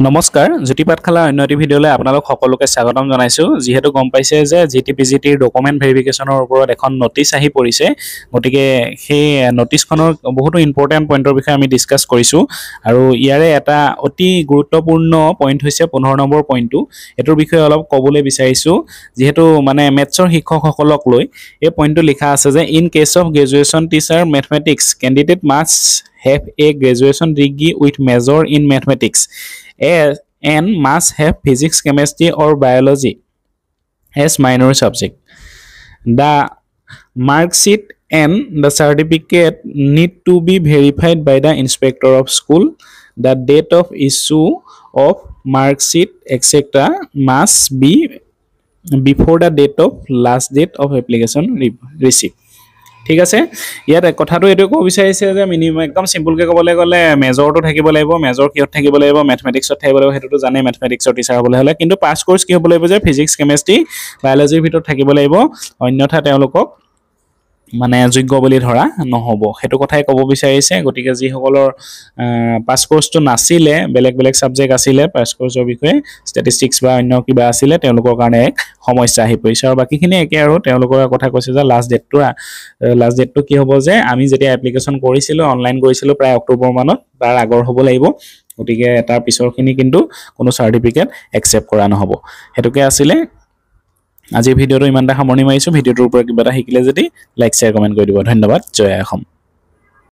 নমস্কাৰ জ্যোতি পাঠশালা অন্য এটি ভিডিঅ'লৈ আপোনালোক সকলোকে স্বাগতম জনাইছোঁ যিহেতু গম পাইছে যে জিটিপিজিটিৰ ডকুমেণ্ট ভেৰিফিকেশ্যনৰ ওপৰত এখন নটিচ আহি পৰিছে গতিকে সেই নটিচখনৰ বহুতো ইম্পৰ্টেণ্ট পইণ্টৰ বিষয়ে আমি ডিছকাছ কৰিছোঁ আৰু ইয়াৰে এটা অতি গুৰুত্বপূৰ্ণ পইণ্ট হৈছে 15 নম্বৰ পইণ্টটো এটোৰ বিষয়ে অলপ ক'বলৈ বিচাৰিছোঁ যিহেতু মানে মেথছৰ শিক্ষকসকলক লৈ এই পইণ্টটো লিখা আছে যে in case of graduation teacher mathematics candidate must have a graduation degree with major in mathematics and must have physics, chemistry or biology as minor subject. The mark sheet and the certificate need to be verified by the inspector of school. The date of issue of mark sheet etc. must be before the date of last date of application received. ঠিক আছে ইয়াত কথাটো এটো কব বিচাৰিছে যে minimum একদম simple কে ক'বলৈ গ'লে মেজৰটো থাকিব লাগিব মেজৰ কিহত থাকিব লাগিব ম্যাথমেটিক্সত থাকিব লাগিব হেতুটো জানে ম্যাথমেটিক্সৰ টিচাৰ হ'বলৈ হলে কিন্তু পাস কোৰ্স কি হ'ব লাগিব যে ফিজিক্স কেমিষ্ট্ৰি বায়োলজিৰ ভিতৰত থাকিব লাগিব অন্যথা তেওঁলোকক মানে যোগ্য বুলি ধৰা নহব হেতু কথাই ক'ব বিচাৰিছে গতিকে যি সকলৰ পাস কোৰ্সটো নাছিলে বেলেগ বেলেগ সাবজেক্ট আছিলে পাস কোৰ্সৰ বিষয়ে ষ্টেটিষ্টিক্স বা অন্য কিবা আছিলে তেওঁলোকৰ কাৰণে এক সমস্যা আহি পৰিছে আৰু বাকিখিনি একে আৰু তেওঁলোকৰ কথা কৈছে যে লাষ্ট ডেটটো কি হ'ব যে আমি যেতিয়া এপ্লিকেশন কৰিছিলো অনলাইন কৰিছিলো প্ৰায় অক্টোবৰ মানত তাৰ আগৰ হ'ব লাগিব গতিকে তাৰ পিছৰখিনি কিন্তু কোনো সাৰ্টিফিকেট একচেপ্ট কৰা নহব হেতুকে আছিলে আজি ভিডিওটো ইমানটা সামৰণি মাৰিছো ভিডিওটোৰ ওপৰত কিবা এটা শিকিলে যদি লাইক শেয়াৰ কমেন্ট কৰি দিব ধন্যবাদ জয় অসম